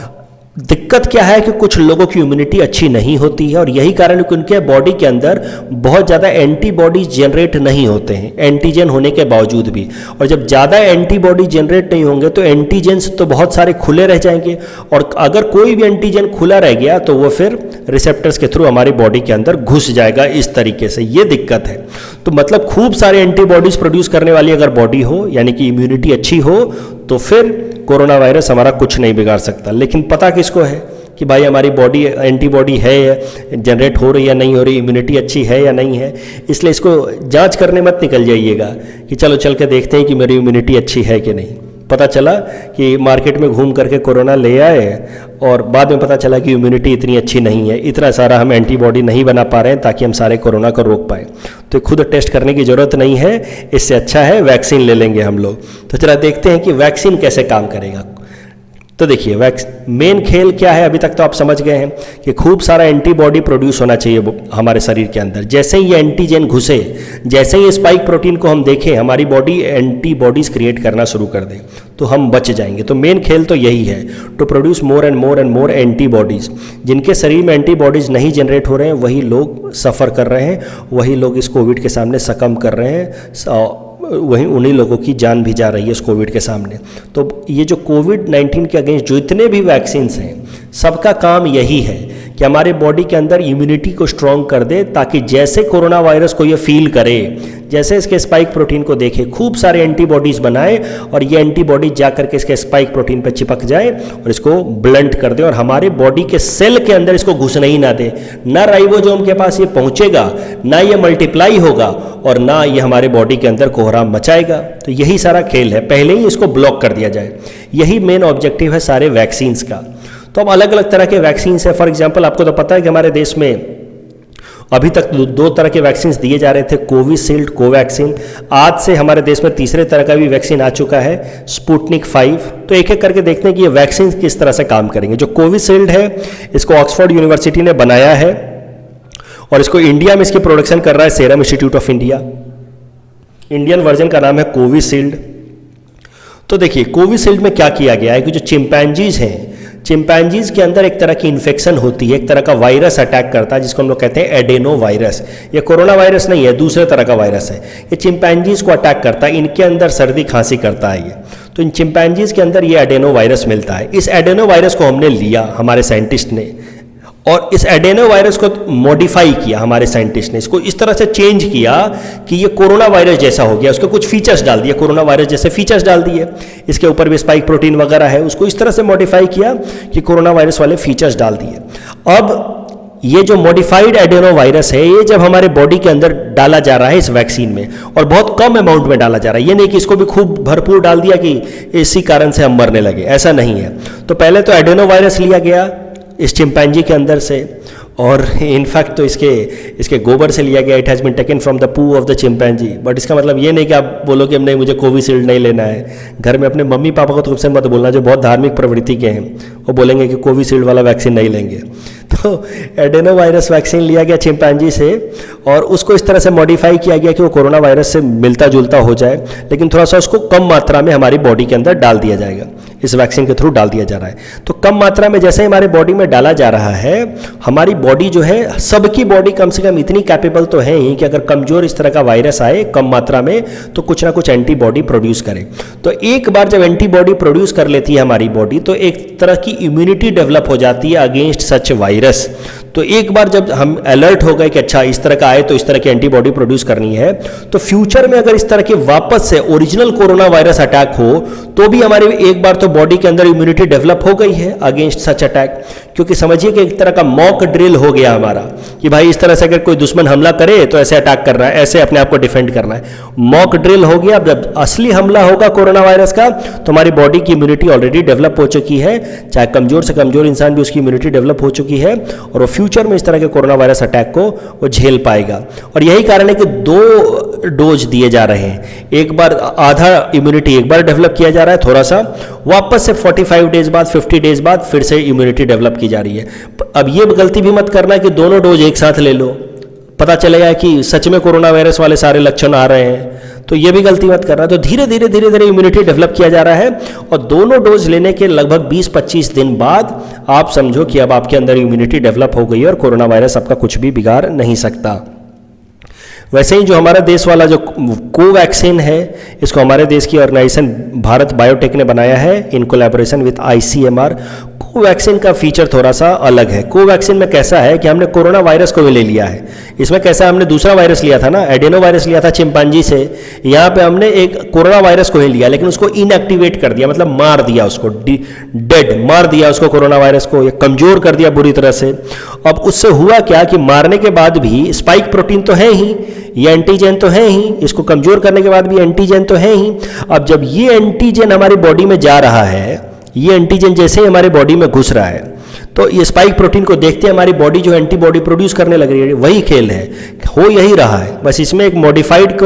दिक्कत क्या है कि कुछ लोगों की इम्यूनिटी अच्छी नहीं होती है और यही कारण है कि उनके बॉडी के अंदर बहुत ज़्यादा एंटीबॉडीज जनरेट नहीं होते हैं, एंटीजन होने के बावजूद भी। और जब ज़्यादा एंटीबॉडी जनरेट नहीं होंगे तो एंटीजेंस तो बहुत सारे खुले रह जाएंगे, और अगर कोई भी एंटीजन खुला रह गया तो वो फिर रिसेप्टर्स के थ्रू हमारी बॉडी के अंदर घुस जाएगा इस तरीके से। ये दिक्कत है। तो मतलब खूब सारे एंटीबॉडीज प्रोड्यूस करने वाली अगर बॉडी हो, यानी कि इम्यूनिटी अच्छी हो, तो फिर कोरोना वायरस हमारा कुछ नहीं बिगाड़ सकता। लेकिन पता किसको है कि भाई हमारी बॉडी एंटीबॉडी है या जनरेट हो रही या नहीं हो रही, इम्यूनिटी अच्छी है या नहीं है। इसलिए इसको जांच करने मत निकल जाइएगा कि चलो चल के देखते हैं कि मेरी इम्यूनिटी अच्छी है कि नहीं। पता चला कि मार्केट में घूम करके कोरोना ले आए और बाद में पता चला कि इम्यूनिटी इतनी अच्छी नहीं है, इतना सारा हम एंटीबॉडी नहीं बना पा रहे हैं ताकि हम सारे कोरोना को रोक पाए। तो खुद टेस्ट करने की ज़रूरत नहीं है, इससे अच्छा है वैक्सीन ले लेंगे हम लोग। तो चला देखते हैं कि वैक्सीन कैसे काम करेगा। तो देखिए मेन खेल क्या है, अभी तक तो आप समझ गए हैं कि खूब सारा एंटीबॉडी प्रोड्यूस होना चाहिए हमारे शरीर के अंदर। जैसे ही ये एंटीजन घुसे, जैसे ही स्पाइक प्रोटीन को हम देखें, हमारी बॉडी एंटीबॉडीज क्रिएट करना शुरू कर दे तो हम बच जाएंगे। तो मेन खेल तो यही है, to produce more and more and more antibodies. जिनके शरीर में एंटीबॉडीज नहीं जनरेट हो रहे हैं वही लोग सफ़र कर रहे हैं, वही लोग इस कोविड के सामने सकम कर रहे हैं, वहीं उन्हीं लोगों की जान भी जा रही है इस कोविड के सामने। तो ये जो कोविड-19 के अगेंस्ट जो इतने भी वैक्सीन्स हैं, सबका काम यही है कि हमारे बॉडी के अंदर इम्यूनिटी को स्ट्रॉन्ग कर दे, ताकि जैसे कोरोना वायरस को ये फील करे, जैसे इसके स्पाइक प्रोटीन को देखे, खूब सारे एंटीबॉडीज़ बनाए और ये एंटीबॉडीज जा करके इसके स्पाइक प्रोटीन पर चिपक जाए और इसको ब्लंट कर दे और हमारे बॉडी के सेल के अंदर इसको घुसने ही ना दे। ना राइबोसोम के पास ये पहुंचेगा, ना ये मल्टीप्लाई होगा और ना ये हमारे बॉडी के अंदर कोहराम मचाएगा। तो यही सारा खेल है, पहले ही इसको ब्लॉक कर दिया जाए। यही मेन ऑब्जेक्टिव है सारे वैक्सीन्स का। तो अब अलग अलग तरह के वैक्सीन्स है। फॉर एग्जांपल आपको तो पता है कि हमारे देश में अभी तक दो तरह के वैक्सीन्स दिए जा रहे थे, कोविशील्ड, कोवैक्सीन। आज से हमारे देश में तीसरे तरह का भी वैक्सीन आ चुका है, स्पुतनिक 5। तो एक एक करके देखते हैं कि ये वैक्सीन किस तरह से काम करेंगे। जो कोविशील्ड है, इसको ऑक्सफोर्ड यूनिवर्सिटी ने बनाया है और इसको इंडिया में इसकी प्रोडक्शन कर रहा है serum institute of India. Indian version का नाम है कोविशील्ड। तो देखिए कोविशील्ड में क्या किया गया है कि जो चिंपैंजीज हैं, चिंपैंजीज के अंदर एक तरह की इन्फेक्शन होती है, एक तरह का वायरस अटैक करता है जिसको हम लोग कहते हैं एडेनो वायरस। ये कोरोना वायरस नहीं है, दूसरे तरह का वायरस है। ये चिंपैंजीज को अटैक करता है, इनके अंदर सर्दी खांसी करता है ये। तो इन चिंपैंजीज के अंदर ये एडेनो वायरस मिलता है। इस एडेनो वायरस को हमने लिया, हमारे साइंटिस्ट ने, और इस एडेनो वायरस को मॉडिफाई किया हमारे साइंटिस्ट ने। इसको इस तरह से चेंज किया कि ये कोरोना वायरस जैसा हो गया, उसके कुछ फीचर्स डाल दिए, कोरोना वायरस जैसे फीचर्स डाल दिए। इसके ऊपर भी स्पाइक प्रोटीन वगैरह है, उसको इस तरह से मॉडिफाई किया कि कोरोना वायरस वाले फीचर्स डाल दिए। अब ये जो मॉडिफाइड एडेनो वायरस है, ये जब हमारे बॉडी के अंदर डाला जा रहा है इस वैक्सीन में, और बहुत कम अमाउंट में डाला जा रहा है, ये नहीं कि इसको भी खूब भरपूर डाल दिया कि इसी कारण से हम मरने लगे, ऐसा नहीं है। तो पहले तो एडेनो वायरस लिया गया इस चिंपैंजी के अंदर से, और इनफैक्ट तो इसके गोबर से लिया गया। It has been taken from the poo of the chimpanzee. But इसका मतलब ये नहीं कि आप बोलो कि नहीं मुझे कोविशील्ड नहीं लेना है। घर में अपने मम्मी पापा को तो सबसे मत बोलना, जो बहुत धार्मिक प्रवृत्ति के हैं, वो बोलेंगे कि कोविशील्ड वाला वैक्सीन नहीं लेंगे। तो एडेनो वायरस वैक्सीन लिया गया चिंपैंजी से और उसको इस तरह से मॉडिफाई किया गया कि वो कोरोना वायरस से मिलता जुलता हो जाए, लेकिन थोड़ा सा उसको कम मात्रा में हमारी बॉडी के अंदर डाल दिया जाएगा। इस वैक्सीन के थ्रू डाल दिया जा रहा है। तो कम मात्रा में जैसे हमारे बॉडी में डाला जा रहा है, हमारी बॉडी जो है, सबकी बॉडी कम से कम इतनी कैपेबल तो है ही कि अगर कमजोर इस तरह का वायरस आए कम मात्रा में तो कुछ ना कुछ एंटीबॉडी प्रोड्यूस करे। तो एक बार जब एंटीबॉडी प्रोड्यूस कर लेती है हमारी बॉडी, तो एक तरह की इम्यूनिटी डेवलप हो जाती है अगेंस्ट सच वायरस। तो एक बार जब हम अलर्ट हो गए कि अच्छा इस तरह का आए तो इस तरह की एंटीबॉडी प्रोड्यूस करनी है, तो फ्यूचर में अगर इस तरह के वापस से ओरिजिनल कोरोना वायरस अटैक हो तो भी हमारे एक बार तो बॉडी के अंदर इम्यूनिटी डेवलप हो गई है अगेंस्ट सच अटैक। क्योंकि समझिए कि एक तरह का मॉक ड्रिल हो गया हमारा कि भाई इस तरह से अगर कोई दुश्मन हमला करे तो ऐसे अटैक करना है, ऐसे अपने आप को डिफेंड करना है। मॉक ड्रिल हो गया। जब असली हमला होगा कोरोना वायरस का तो हमारी बॉडी की इम्यूनिटी ऑलरेडी डेवलप हो चुकी है, चाहे कमजोर से कमजोर इंसान भी उसकी इम्यूनिटी डेवलप हो चुकी है, और वो फ्यूचर में इस तरह के कोरोना वायरस अटैक को वो झेल पाएगा। और यही कारण है कि 2 डोज दिए जा रहे हैं। एक बार आधा इम्यूनिटी एक बार डेवलप किया जा रहा है थोड़ा सा, वापस से 45 डेज बाद 50 डेज बाद फिर से इम्यूनिटी डेवलप की जा रही है। अब ये गलती भी मत करना कि दोनों डोज एक साथ ले लो, पता चलेगा कि सच में कोरोना वायरस वाले सारे लक्षण आ रहे हैं, तो ये भी गलती मत करना। तो धीरे धीरे इम्यूनिटी डेवलप किया जा रहा है और दोनों डोज लेने के लगभग 20-25 दिन बाद आप समझो कि अब आपके अंदर इम्यूनिटी डेवलप हो गई है और कोरोना वायरस आपका कुछ भी बिगाड़ नहीं सकता। वैसे ही जो हमारा देश वाला जो कोवैक्सीन है, इसको हमारे देश की ऑर्गेनाइजेशन भारत बायोटेक ने बनाया है in collaboration with ICMR। Covaxin का फीचर थोड़ा सा अलग है। कोवैक्सीन में कैसा है कि हमने कोरोना वायरस को भी ले लिया है। इसमें कैसा, हमने दूसरा वायरस लिया था ना, एडेनो वायरस लिया था चिंपांजी से, यहाँ पे हमने एक कोरोना वायरस को ही लिया, लेकिन उसको इनएक्टिवेट कर दिया, मतलब मार दिया उसको, डेड मार दिया उसको, कोरोना वायरस को कमजोर कर दिया बुरी तरह से। अब उससे हुआ क्या कि मारने के बाद भी स्पाइक प्रोटीन तो है ही, ये एंटीजन तो है ही, इसको कमजोर करने के बाद भी एंटीजन तो है ही। अब जब ये एंटीजन हमारी बॉडी में जा रहा है, ये एंटीजन जैसे ही हमारे बॉडी में घुस रहा है, तो ये स्पाइक प्रोटीन को देखते हमारी बॉडी जो एंटीबॉडी प्रोड्यूस करने लग रही है। वही खेल है, हो यही रहा है, बस इसमें एक मॉडिफाइड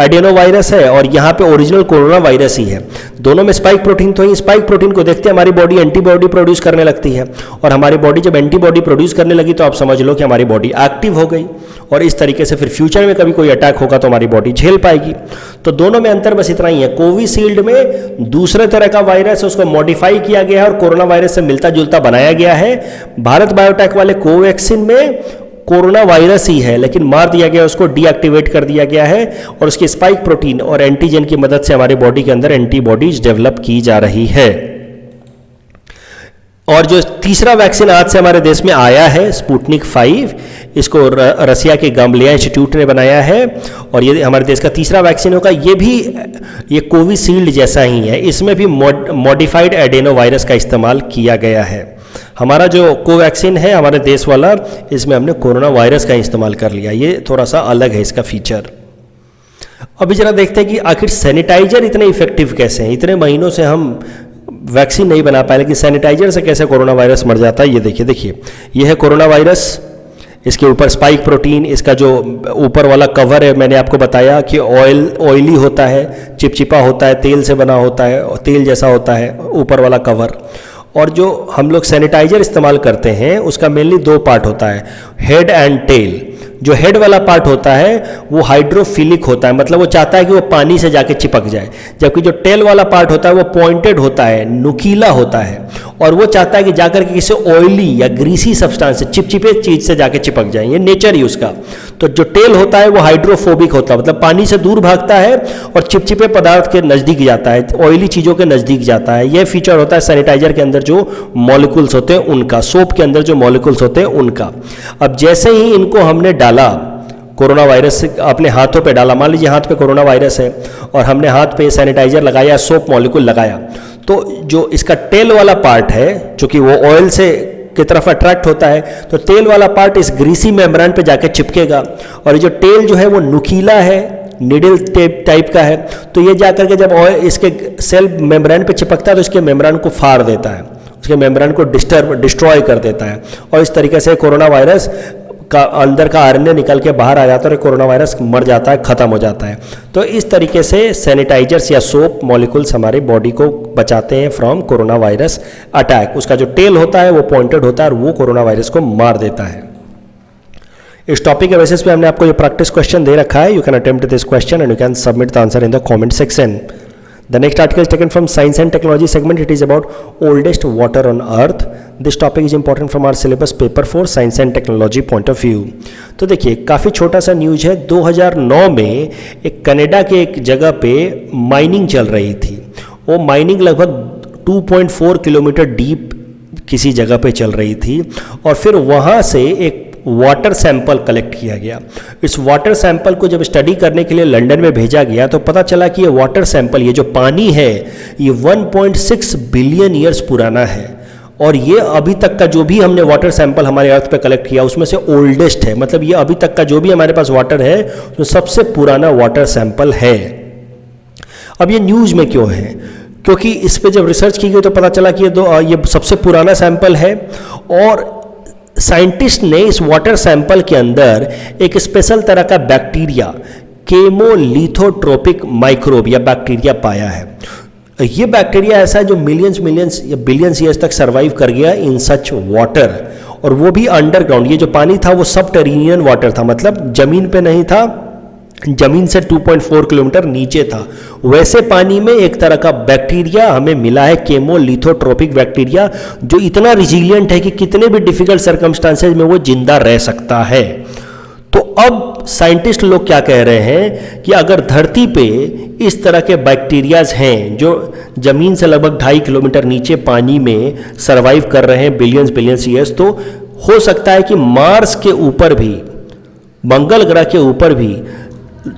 एडेनो वायरस है और यहाँ पे ओरिजिनल कोरोना वायरस ही है। दोनों में स्पाइक प्रोटीन तो ही, स्पाइक प्रोटीन को देखते हमारी बॉडी एंटीबॉडी प्रोड्यूस करने लगती है और हमारी बॉडी जब एंटीबॉडी प्रोड्यूस करने लगी तो आप समझ लो कि हमारी बॉडी एक्टिव हो गई और इस तरीके से फिर फ्यूचर में कभी कोई अटैक होगा तो हमारी बॉडी झेल पाएगी। तो दोनों में अंतर बस इतना ही है। कोविशील्ड में दूसरे तरह का वायरस है, उसको मॉडिफाई किया गया है और कोरोना वायरस से मिलता जुलता बनाया गया है। भारत बायोटेक वाले कोवैक्सीन में कोरोना वायरस ही है, लेकिन मार दिया गया, उसको डीएक्टिवेट कर दिया गया है और उसके स्पाइक प्रोटीन और एंटीजन की मदद से हमारे बॉडी के अंदर एंटीबॉडीज डेवलप की जा रही है। और जो तीसरा वैक्सीन आज से हमारे देश में आया है, स्पुतनिक 5, इसको रसिया के गामलेया इंस्टीट्यूट ने बनाया है और ये हमारे देश का तीसरा वैक्सीन होगा। ये भी ये कोविशील्ड जैसा ही है, इसमें भी मॉडिफाइड एडेनो वायरस का इस्तेमाल किया गया है। हमारा जो कोवैक्सीन है हमारे देश वाला, इसमें हमने कोरोना वायरस का इस्तेमाल कर लिया, ये थोड़ा सा अलग है इसका फीचर। अभी जरा देखते हैं कि आखिर सैनिटाइजर इतने इफेक्टिव कैसे हैं। इतने महीनों से हम वैक्सीन नहीं बना पाए, लेकिन सैनिटाइजर से कैसे कोरोना वायरस मर जाता है, ये देखिए ये है कोरोना वायरस, इसके ऊपर स्पाइक प्रोटीन, इसका जो ऊपर वाला कवर है मैंने आपको बताया कि ऑयली होता है, चिपचिपा होता है, तेल से बना होता है, तेल जैसा होता है ऊपर वाला कवर। और जो हम लोग सैनिटाइजर इस्तेमाल करते हैं उसका मेनली 2 पार्ट होता है, हेड एंड टेल। जो हेड वाला पार्ट होता है वो हाइड्रोफिलिक होता है, मतलब वो चाहता है कि वो पानी से जाके चिपक जाए, जबकि जो टेल वाला पार्ट होता है वो पॉइंटेड होता है, नुकीला होता है और वो चाहता है कि जाकर के किसी ऑयली या ग्रीसी सब्सटेंस से, चिपचिपे चीज से जाके चिपक जाए, ये नेचर ही उसका। तो जो टेल होता है वो हाइड्रोफोबिक होता है, मतलब पानी से दूर भागता है और चिपचिपे पदार्थ के नज़दीक जाता है, ऑयली चीज़ों के नज़दीक जाता है। यह फीचर होता है सैनिटाइजर के अंदर जो मॉलिक्यूल्स होते हैं उनका, सोप के अंदर जो मॉलिक्यूल्स होते हैं उनका। अब जैसे ही इनको हमने डाला कोरोना वायरस अपने हाथों पे डाला, मान लीजिए हाथ पे कोरोना वायरस है और हमने हाथ पे सैनिटाइजर लगाया, सोप मॉलिक्यूल लगाया, तो जो इसका टेल वाला पार्ट है जो कि वो ऑयल से की तरफ अट्रैक्ट होता है, तो तेल वाला पार्ट इस ग्रीसी मेम्ब्रेन पे जाके चिपकेगा और ये जो टेल जो है वो नुकीला है, निडल टाइप का है, तो ये जाकर के जब ऑयल इसके सेल मेम्ब्रेन पे चिपकता है तो इसके मेम्ब्रेन को फाड़ देता है, उसके मेम्ब्रेन को डिस्ट्रॉय कर देता है और इस तरीके से कोरोना वायरस का अंदर का आरएनए निकल के बाहर आ जाता है और कोरोना वायरस मर जाता है, खत्म हो जाता है। तो इस तरीके से सैनिटाइजर्स या सोप मॉलिक्यूल्स हमारी बॉडी को बचाते हैं फ्रॉम कोरोना वायरस अटैक। उसका जो टेल होता है वो पॉइंटेड होता है और वो कोरोना वायरस को मार देता है। इस टॉपिक के बेसिस पे हमने आपको ये प्रैक्टिस क्वेश्चन दे रखा है। You can attempt this question and you can submit the answer in the comment section. The next article is taken from Science and Technology segment. It is about oldest water on earth. This topic is important from our syllabus paper for Science and Technology point of view. तो देखिए काफ़ी छोटा सा news है। 2009 में एक Canada के एक जगह पे माइनिंग चल रही थी। वो माइनिंग लगभग 2.4 किलोमीटर डीप किसी जगह पे चल रही थी और फिर वहाँ से एक वाटर सैंपल कलेक्ट किया गया। इस वाटर सैंपल को जब स्टडी करने के लिए लंदन में भेजा गया तो पता चला कि ये वाटर सैंपल, ये जो पानी है, ये 1.6 बिलियन ईयर्स पुराना है और ये अभी तक का जो भी हमने वाटर सैंपल हमारे अर्थ पे कलेक्ट किया उसमें से ओल्डेस्ट है। मतलब ये अभी तक का जो भी हमारे पास वाटर है उसमें सबसे पुराना वाटर सैंपल है। अब ये न्यूज़ में क्यों है? क्योंकि इस पर जब रिसर्च की गई तो पता चला कि ये सबसे पुराना सैंपल है और साइंटिस्ट ने इस वाटर सैंपल के अंदर एक स्पेशल तरह का बैक्टीरिया, केमोलिथोट्रोपिक माइक्रोब या बैक्टीरिया पाया है। ये बैक्टीरिया ऐसा है जो मिलियंस या बिलियंस ईयर्स तक सर्वाइव कर गया इन सच वाटर, और वो भी अंडरग्राउंड। ये जो पानी था वो सबटेरिनियन वाटर था, मतलब जमीन पे नहीं था, जमीन से 2.4 किलोमीटर नीचे था। वैसे पानी में एक तरह का बैक्टीरिया हमें मिला है, केमोलिथोट्रोपिक बैक्टीरिया, जो इतना रिजिलियंट है कि कितने भी डिफिकल्ट सर्कमस्टांसेस में वो जिंदा रह सकता है। तो अब साइंटिस्ट लोग क्या कह रहे हैं कि अगर धरती पे इस तरह के बैक्टीरियाज हैं जो जमीन से लगभग 2.5 किलोमीटर नीचे पानी में सर्वाइव कर रहे हैं बिलियंस ईयर्स, तो हो सकता है कि मार्स के ऊपर भी, मंगल ग्रह के ऊपर भी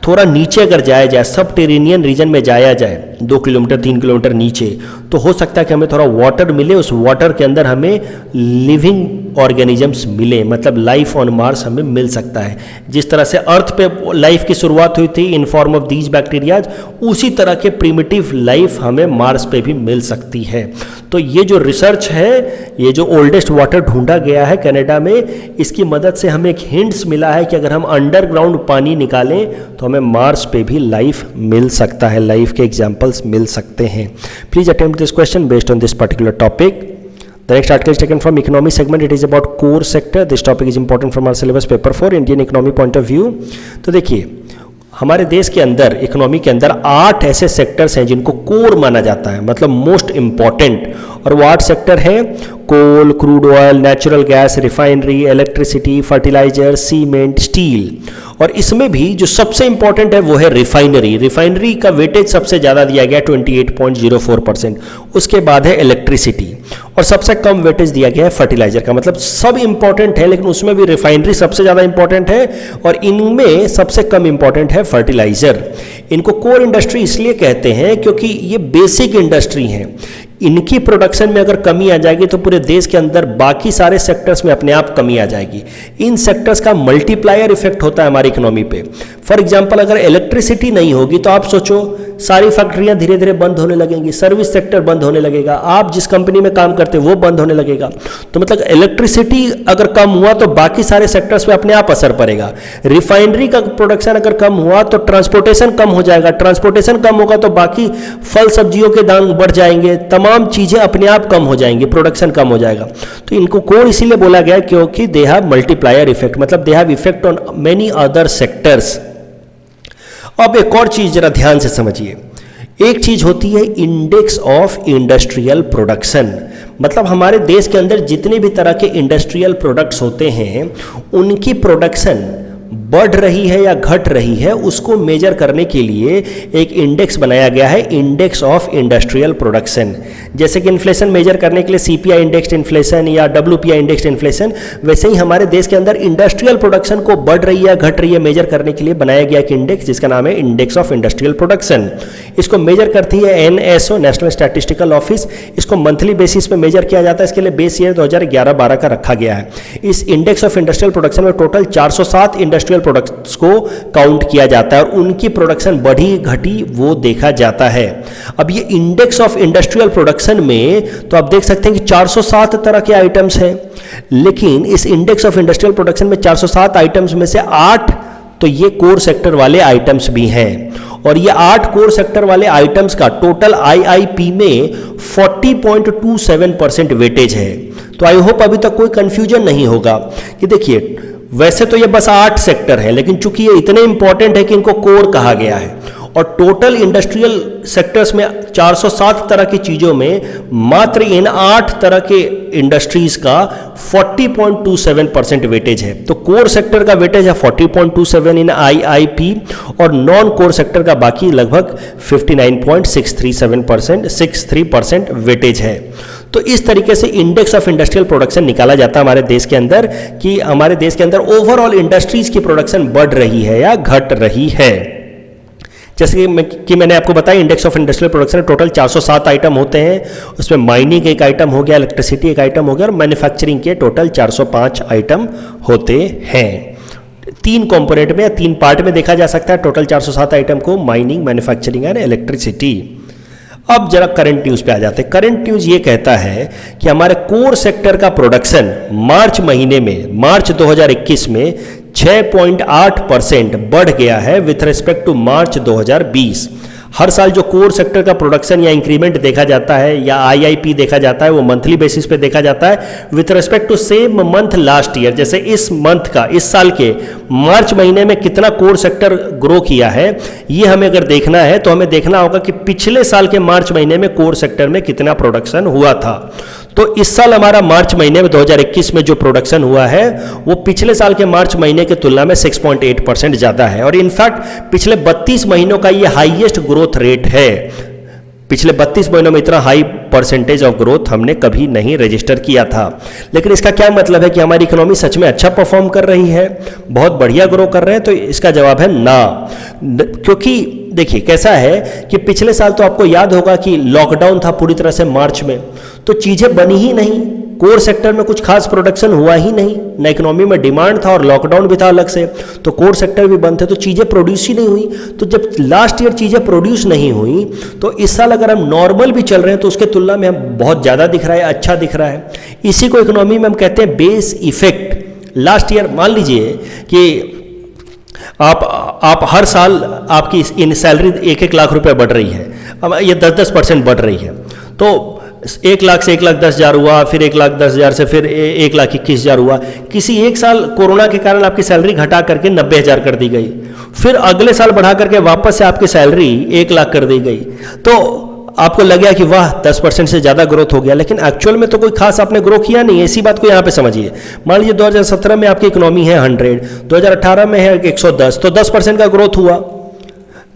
थोड़ा नीचे अगर जाया जाए, सबटेरेनियन रीजन में जाया जाए 2 किलोमीटर 3 किलोमीटर नीचे, तो हो सकता है कि हमें थोड़ा वाटर मिले, उस वाटर के अंदर हमें लिविंग ऑर्गेनिजम्स मिले, मतलब लाइफ ऑन मार्स हमें मिल सकता है। जिस तरह से अर्थ पे लाइफ की शुरुआत हुई थी in form of these bacterias, उसी तरह के प्रिमिटिव लाइफ हमें मार्स पे भी मिल सकती है। तो ये जो रिसर्च है, ये जो ओल्डेस्ट वाटर ढूंढा गया है कनाडा में, इसकी मदद से हमें एक हिंट्स मिला है कि अगर हम अंडरग्राउंड पानी निकालें तो हमें मार्स पे भी लाइफ मिल सकता है, लाइफ के एग्जाम्पल्स मिल सकते हैं। Please attempt this question based on this particular topic. The next article is taken from economy segment. It is about core sector. This topic is important from our syllabus paper 4 Indian economy point of view. तो देखिए, हमारे देश के अंदर economy के अंदर 8 ऐसे sectors हैं जिनको कोर माना जाता है, मतलब मोस्ट इंपॉर्टेंट, और वो 8 सेक्टर हैं: coal, crude oil, natural gas, refinery, electricity, fertiliser, cement, steel. और इसमें भी जो सबसे इंपॉर्टेंट है वो है रिफाइनरी। रिफाइनरी का वेटेज सबसे ज़्यादा दिया गया 28.04%। उसके बाद है इलेक्ट्रिसिटी, और सबसे कम वेटेज दिया गया है फर्टिलाइजर का। मतलब सब इंपॉर्टेंट है, लेकिन उसमें भी रिफाइनरी सबसे ज़्यादा इंपॉर्टेंट है और इनमें सबसे कम इंपॉर्टेंट है फर्टिलाइजर। इनको कोर इंडस्ट्री इसलिए कहते हैं क्योंकि ये बेसिक इंडस्ट्री हैं। इनकी प्रोडक्शन में अगर कमी आ जाएगी तो पूरे देश के अंदर बाकी सारे सेक्टर्स में अपने आप कमी आ जाएगी। इन सेक्टर्स का मल्टीप्लायर इफेक्ट होता है हमारी इकोनॉमी पे। फॉर एग्जांपल, अगर इलेक्ट्रिसिटी नहीं होगी तो आप सोचो सारी फैक्ट्रियां धीरे धीरे बंद होने लगेंगी, सर्विस सेक्टर बंद होने लगेगा, आप जिस कंपनी में काम करते हो वो बंद होने लगेगा। तो मतलब इलेक्ट्रिसिटी अगर कम हुआ तो बाकी सारे सेक्टर्स पे अपने आप असर पड़ेगा। रिफाइनरी का प्रोडक्शन अगर कम हुआ तो ट्रांसपोर्टेशन कम हो जाएगा, ट्रांसपोर्टेशन कम होगा तो बाकी फल सब्जियों के दाम बढ़ जाएंगे, तमाम चीजें अपने आप कम हो जाएंगी, प्रोडक्शन कम हो जाएगा। तो इनको कोर इसीलिए बोला गया क्योंकि दे हैव मल्टीप्लायर इफेक्ट, मतलब they have effect on many other sectors. अब एक और चीज जरा ध्यान से समझिए। एक चीज होती है इंडेक्स ऑफ इंडस्ट्रियल प्रोडक्शन, मतलब हमारे देश के अंदर जितने भी तरह के इंडस्ट्रियल प्रोडक्ट्स होते हैं उनकी प्रोडक्शन बढ़ रही है या घट रही है, उसको मेजर करने के लिए एक इंडेक्स बनाया गया है, इंडेक्स ऑफ इंडस्ट्रियल प्रोडक्शन। जैसे कि इन्फ्लेशन मेजर करने के लिए सीपीआई इंडेक्स्ड इन्फ्लेशन या डब्ल्यूपीआई इंडेक्स्ड इन्फ्लेशन, वैसे ही हमारे देश के अंदर इंडस्ट्रियल प्रोडक्शन को बढ़ रही है घट रही है मेजर करने के लिए बनाया गया एक इंडेक्स जिसका नाम है इंडेक्स ऑफ इंडस्ट्रियल प्रोडक्शन। इसको मेजर करती है एनएसओ, नेशनल स्टैटिस्टिकल ऑफिस। इसको मंथली बेसिस पे मेजर किया जाता है, इसके लिए बेस ईयर 2011-12 का रखा गया है। इस इंडेक्स ऑफ इंडस्ट्रियल प्रोडक्शन में टोटल 407 इंडस्ट्रियल प्रोडक्ट्स को काउंट किया जाता है और उनकी प्रोडक्शन बढ़ी घटी वो देखा जाता है। अब ये इंडेक्स ऑफ इंडस्ट्रियल प्रोडक्शन में तो आप देख सकते हैं कि 407 तरह के आइटम्स हैं, लेकिन इस इंडेक्स ऑफ इंडस्ट्रियल प्रोडक्शन में 407 आइटम्स में से 8 तो ये कोर सेक्टर वाले आइटम्स भी हैं, और ये 8 कोर सेक्टर वाले आइटम्स का टोटल आईआईपी में 40.27% वेटेज है। तो आई होप अभी तक कोई कंफ्यूजन नहीं होगा कि देखिए वैसे तो ये बस 8 सेक्टर है, लेकिन चूंकि ये इतने इंपॉर्टेंट है कि इनको कोर कहा गया है, और टोटल इंडस्ट्रियल सेक्टर्स में 407 तरह की चीजों में मात्र इन 8 तरह के इंडस्ट्रीज का 40.27% वेटेज है। तो कोर सेक्टर का वेटेज है 40.27 इन आईआईपी, और नॉन कोर सेक्टर का बाकी लगभग 59.63% वेटेज है। तो इस तरीके से इंडेक्स ऑफ इंडस्ट्रियल प्रोडक्शन निकाला जाता है हमारे देश के अंदर कि हमारे देश के अंदर ओवरऑल इंडस्ट्रीज की प्रोडक्शन बढ़ रही है या घट रही है। जैसे कि मैंने आपको बताया इंडेक्स ऑफ इंडस्ट्रियल प्रोडक्शन में टोटल 407 आइटम होते हैं, उसमें माइनिंग एक आइटम हो गया, इलेक्ट्रिसिटी एक आइटम हो गया, और मैन्युफैक्चरिंग के टोटल 405 आइटम होते हैं। 3 कंपोनेंट में या 3 पार्ट में देखा जा सकता है टोटल 407 आइटम को, माइनिंग, मैन्युफैक्चरिंग एंड इलेक्ट्रिसिटी। अब जरा करंट न्यूज पे आ जाते हैं। करंट न्यूज ये कहता है कि हमारे कोर सेक्टर का प्रोडक्शन मार्च महीने में, मार्च 2021 में 6.8% बढ़ गया है विथ रिस्पेक्ट टू मार्च 2020। हर साल जो कोर सेक्टर का प्रोडक्शन या इंक्रीमेंट देखा जाता है या आईआईपी देखा जाता है, वो मंथली बेसिस पे देखा जाता है with respect to same month last year. जैसे इस मंथ का, इस साल के मार्च महीने में कितना कोर सेक्टर ग्रो किया है, ये हमें अगर देखना है तो हमें देखना होगा कि पिछले साल के मार्च महीने में कोर सेक्टर में कितना प्रोडक्शन हुआ था। तो इस साल हमारा मार्च महीने में 2021 में जो प्रोडक्शन हुआ है वो पिछले साल के मार्च महीने की तुलना में 6.8% ज़्यादा है, और इनफैक्ट पिछले 32 महीनों का ये हाईएस्ट ग्रोथ रेट है। पिछले 32 महीनों में इतना हाई परसेंटेज ऑफ ग्रोथ हमने कभी नहीं रजिस्टर किया था। लेकिन इसका क्या मतलब है कि हमारी इकोनॉमी सच में अच्छा परफॉर्म कर रही है, बहुत बढ़िया ग्रो कर रहे हैं? तो इसका जवाब है ना। क्योंकि देखिए कैसा है कि पिछले साल तो आपको याद होगा कि लॉकडाउन था पूरी तरह से मार्च में, तो चीज़ें बनी ही नहीं, कोर सेक्टर में कुछ खास प्रोडक्शन हुआ ही नहीं, ना इकोनॉमी में डिमांड था और लॉकडाउन भी था अलग से, तो कोर सेक्टर भी बंद थे, तो चीज़ें प्रोड्यूस ही नहीं हुई। तो जब लास्ट ईयर चीज़ें प्रोड्यूस नहीं हुई तो इस साल अगर हम नॉर्मल भी चल रहे हैं तो उसके तुलना में हम बहुत ज़्यादा दिख रहा है, अच्छा दिख रहा है। इसी को इकोनॉमी में हम कहते हैं बेस इफेक्ट। लास्ट ईयर मान लीजिए कि आप हर साल आपकी इन सैलरी 1-1 लाख रुपए बढ़ रही है, अब ये 10-10% बढ़ रही है, तो 1 लाख से 1,10,000 हुआ, फिर 1,10,000 से फिर 1,21,000 हुआ। किसी एक साल कोरोना के कारण आपकी सैलरी घटा करके 90,000 कर दी गई, फिर अगले साल बढ़ा करके वापस से आपकी सैलरी 1 लाख कर दी गई, तो आपको लग गया कि वाह 10% से ज़्यादा ग्रोथ हो गया, लेकिन एक्चुअल में तो कोई खास आपने ग्रो किया नहीं है। इसी बात को यहाँ पे समझिए। मान लीजिए 2017 में आपकी इकोनॉमी है 100, 2018 में है 110, तो 10% का ग्रोथ हुआ।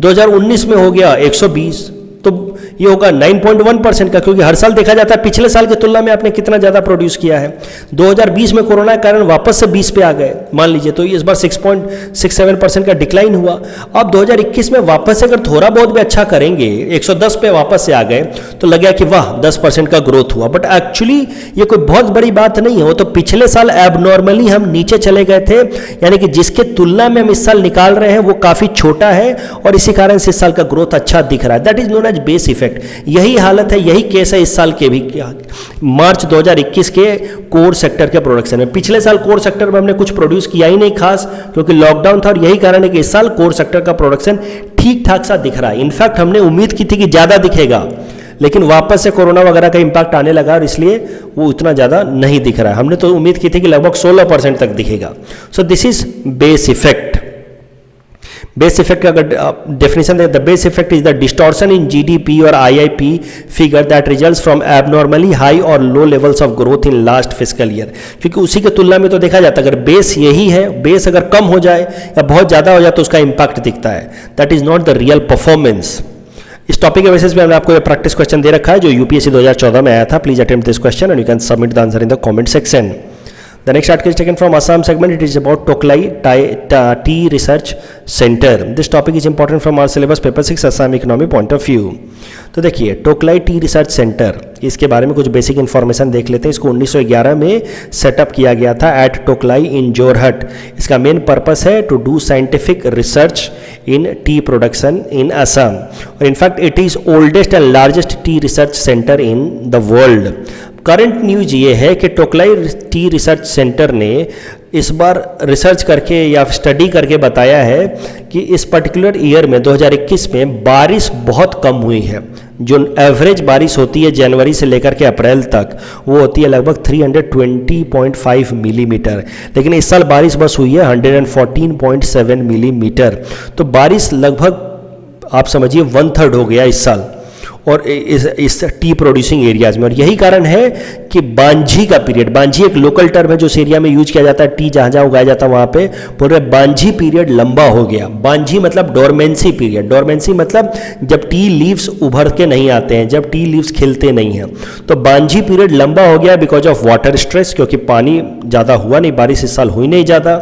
2019 में हो गया 120, तो ये होगा 9.1% का, क्योंकि हर साल देखा जाता है पिछले साल की तुलना में आपने कितना ज़्यादा प्रोड्यूस किया है। 2020 में कोरोना के कारण वापस से 20 पे आ गए मान लीजिए, तो इस बार 6.67% का डिक्लाइन हुआ। अब 2021 में वापस से अगर थोड़ा बहुत भी अच्छा करेंगे, 110 पे वापस से आ गए, तो लग गया कि वाह 10% का ग्रोथ हुआ। बट एक्चुअली ये कोई बहुत बड़ी बात नहीं है, वो तो पिछले साल एबनॉर्मली हम नीचे चले गए थे, यानी कि जिसके तुलना में हम इस साल निकाल रहे हैं वो काफ़ी छोटा है, और इसी कारण से इस साल का ग्रोथ अच्छा दिख रहा है। That is known as base effect. यही हालत है, यही केस है इस साल के भी, मार्च 2021 के कोर सेक्टर के प्रोडक्शन में। पिछले साल कोर सेक्टर में हमने कुछ प्रोड्यूस किया ही नहीं खास, क्योंकि लॉकडाउन था, और यही कारण है कि इस साल कोर सेक्टर का प्रोडक्शन ठीक ठाक सा दिख रहा है। इनफैक्ट हमने उम्मीद की थी कि ज़्यादा दिखेगा, लेकिन वापस से कोरोना वगैरह का इंपैक्ट आने लगा और इसलिए वो उतना ज़्यादा नहीं दिख रहा है। हमने तो उम्मीद की थी कि लगभग 16% तक दिखेगा। So this is base effect. Base effect का अगर डेफिनेशन है, the base effect is the distortion in GDP और IIP figure that results from abnormally high और low levels of growth in last fiscal year. क्योंकि उसी के तुलना में तो देखा जाता है अगर बेस यही है, बेस अगर कम हो जाए या बहुत ज़्यादा हो जाए तो उसका इंपैक्ट दिखता है। That is not the real performance. इस टॉपिक के बेसिस पे हमने आपको ये प्रैक्टिस क्वेश्चन दे रखा है जो यूपीएससी 2014 में आया था। Please attempt this question and you can submit the answer in the comment section. The next article is taken from Assam segment. It is about Toklai Tea Research Center. This topic is important from our syllabus paper 6 Assam economy point of view. तो देखिए Tocklai T research centre, इसके बारे में कुछ basic information देख लेते हैं। इसको 1911 में सेटअप किया गया था एट टोकलाई इन जोरहट। इसका मेन पर्पस है to do scientific research in tea production in Assam, और in fact it is oldest and largest tea research centre in the world. Current news ये है कि टोकलाई टी रिसर्च सेंटर ने इस बार रिसर्च करके या स्टडी करके बताया है कि इस पर्टिकुलर ईयर में 2021 में बारिश बहुत कम हुई है। जो एवरेज बारिश होती है जनवरी से लेकर के अप्रैल तक वो होती है लगभग 320.5 मिलीमीटर, लेकिन इस साल बारिश बस हुई है 114.7 मिलीमीटर। तो बारिश लगभग आप समझिए 1/3 हो गया इस साल, और इस टी प्रोड्यूसिंग एरियाज में। और यही कारण है कि बांझी का पीरियड, बांझी एक लोकल टर्म है जो उस एरिया में यूज किया जाता है, टी जहाँ जहाँ उगाया जाता है वहाँ पे, बोल रहे बांझी पीरियड लंबा हो गया। बांझी मतलब डोरमेंसी पीरियड, डोरमेंसी मतलब जब टी लीव्स उभर के नहीं आते हैं, जब टी लीव्स खिलते नहीं हैं, तो बांझी पीरियड लंबा हो गया बिकॉज ऑफ वाटर स्ट्रेस, क्योंकि पानी ज़्यादा हुआ नहीं, बारिश इस साल हुई नहीं ज़्यादा,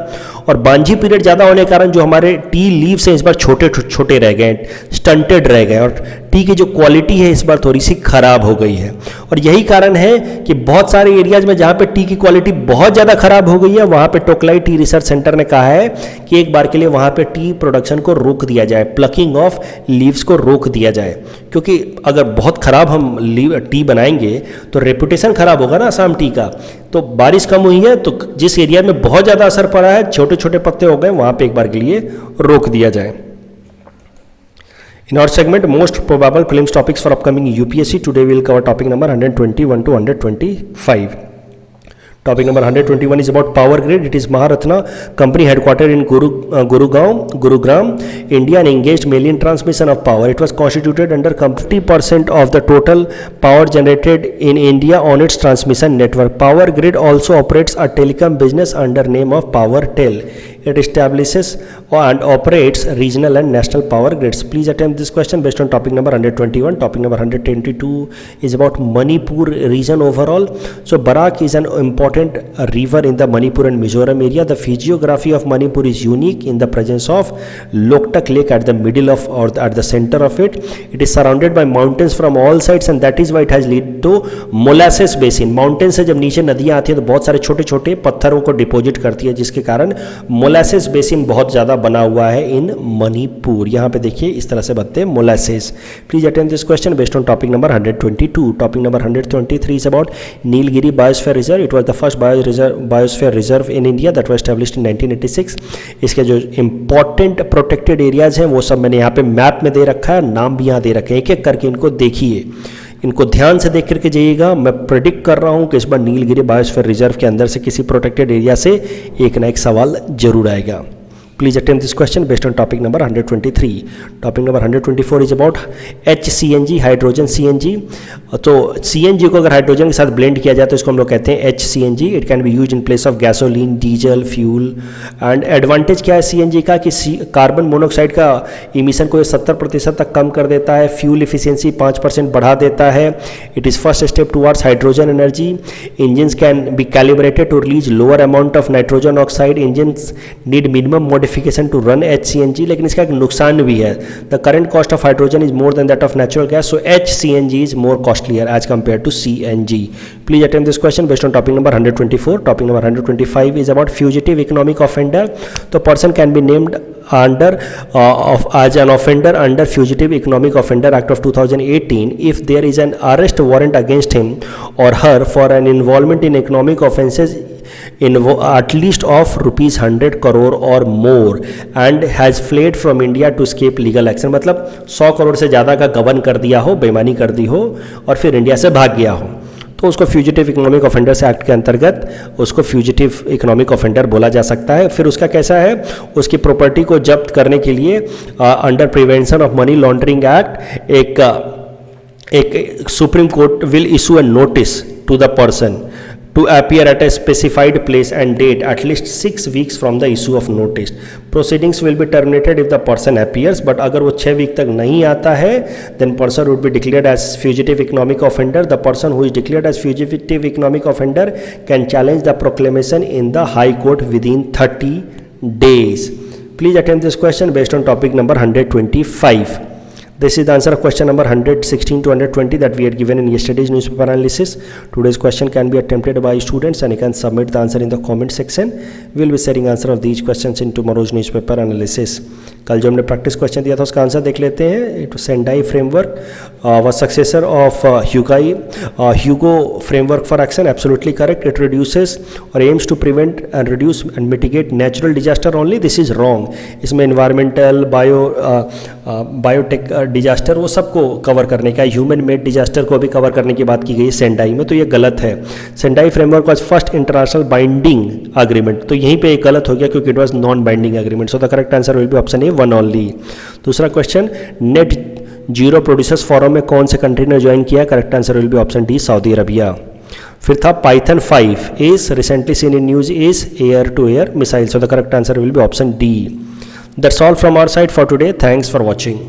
और बांझी पीरियड ज़्यादा होने के कारण जो हमारे टी लीव्स हैं इस बार छोटे छोटे रह गए, स्टंटेड रह गए, और टी की जो क्वालिटी है इस बार थोड़ी सी खराब हो गई है। और यही कारण है कि बहुत सारे एरियाज में जहाँ पे टी की क्वालिटी बहुत ज़्यादा खराब हो गई है, वहाँ पे टोकलाई टी रिसर्च सेंटर ने कहा है कि एक बार के लिए वहाँ पे टी प्रोडक्शन को रोक दिया जाए, प्लकिंग ऑफ लीव्स को रोक दिया जाए, क्योंकि अगर बहुत ख़राब हम टी बनाएंगे तो रेपुटेशन ख़राब होगा ना असम टी का। तो बारिश कम हुई है, तो जिस एरिया में बहुत ज़्यादा असर पड़ा है, छोटे छोटे पत्ते हो गए, वहाँ पे एक बार के लिए रोक दिया जाए। In our segment, most probable prelims topics for upcoming UPSC, today we will cover topic number 121 to 125. Topic number 121 is about Power Grid. It is Maharatna company headquartered in Gurugram, India, and engaged mainly in transmission of power. It was constituted under 50% of the total power generated in India on its transmission network. Power Grid also operates a telecom business under name of PowerTel. It establishes and operates regional and national power grids. Please attempt this question based on topic number 121. Topic number 122 is about Manipur region overall. So Barak is an important river in the Manipur and Mizoram area. The physiography of Manipur is unique in the presence of Loktak Lake at the middle of or at the center of it. It is surrounded by mountains from all sides, and that is why it has led to molasses basin. Mountains से जब नीचे नदियाँ आती हैं तो बहुत सारे छोटे छोटे पत्थरों को डिपोजिट करती है, जिसके कारण मोलासेस बेसिन बहुत ज़्यादा बना हुआ है इन मणिपुर। यहाँ पे देखिए इस तरह से बनते हैं molasses. Please attend this question based on topic number 122। Topic number 123 is about Nilgiri biosphere reserve. It was the first biosphere reserve in India that was established in 1986। इसके जो इंपॉर्टेंट प्रोटेक्टेड एरियाज हैं वो सब मैंने यहाँ पे मैप में दे रखा है, नाम भी यहाँ दे रखे हैं, एक एक करके इनको देखिए, इनको ध्यान से देख करके जाइएगा। मैं प्रेडिक्ट कर रहा हूँ कि इस बार नीलगिरी बायोस्फीयर रिजर्व के अंदर से किसी प्रोटेक्टेड एरिया से एक ना एक सवाल जरूर आएगा। Please attempt this question based on topic number 123. Topic number 124 is about HCNG, hydrogen CNG। तो CNG को अगर हाइड्रोजन के साथ ब्लेंड किया जाए तो इसको हम लोग कहते हैं HCNG। It can be use in place of gasoline, diesel, fuel. And advantage क्या है CNG का कि कार्बन मोनोऑक्साइड का इमिशन को 70% तक कम कर देता है, फ्यूल इफिशियंसी 5% बढ़ा देता है। It is first step towards hydrogen energy. Engines can be calibrated to release lower amount of nitrogen oxide. Engines need minimum modification to run HCNG, लेकिन इसका एक नुकसान भी है। The current cost of hydrogen is more than that of natural gas, so HCNG is more costlier as compared to CNG. Please attempt this question based on topic number 124. Topic number 125 is about fugitive economic offender. The person can be named under as an offender under Fugitive Economic Offender Act of 2018 if there is an arrest warrant against him or her for an involvement in economic offences in at least of rupees 100 crore or more and has fled from India to escape legal action। मतलब 100 करोड़ से ज़्यादा का गबन कर दिया हो, बेईमानी कर दी हो और फिर इंडिया से भाग गया हो, तो उसको फ्यूजिटिव इकोनॉमिक ऑफेंडर्स एक्ट के अंतर्गत उसको फ्यूजिटिव इकोनॉमिक ऑफेंडर बोला जा सकता है। फिर उसका कैसा है, उसकी प्रॉपर्टी को जब्त करने के लिए under prevention of money laundering act एक supreme court will issue a notice to the person to appear at a specified place and date at least 6 weeks from the issue of notice. Proceedings will be terminated if the person appears, but अगर वो 6 week तक नहीं आता है then person would be declared as fugitive economic offender. The person who is declared as fugitive economic offender can challenge the proclamation in the High Court within 30 days. Please attempt this question based on topic number 125. This is the answer of question number 116 to 120 that we had given in yesterday's newspaper analysis. Today's question can be attempted by students and you can submit the answer in the comment section. We will be sharing answer of these questions in tomorrow's newspaper analysis. कल जो हमने practice question दिया था उसका answer देख लेते हैं। It Sendai framework was successor of Hyogo framework for action. Absolutely correct. It reduces और aims to prevent and reduce and mitigate natural disaster only. This is wrong. इसमें इन्वायरमेंटल बायोटेक डिजास्टर वो सबको cover करने का, human made disaster को भी cover करने की बात की गई है सेंडाई में, तो ये गलत है। Sendai framework was first international binding agreement, तो यहीं पे एक गलत हो गया क्योंकि it was non binding agreement. So the correct answer will be option A, one only. दूसरा question, net zero producers forum में कौन से कंट्री ने ज्वाइन किया? Correct answer will be option D, Saudi Arabia. फिर था Python 5 is recently seen in news is air to air missile, so the correct answer will be option D. That's all from our side for today. Thanks for watching.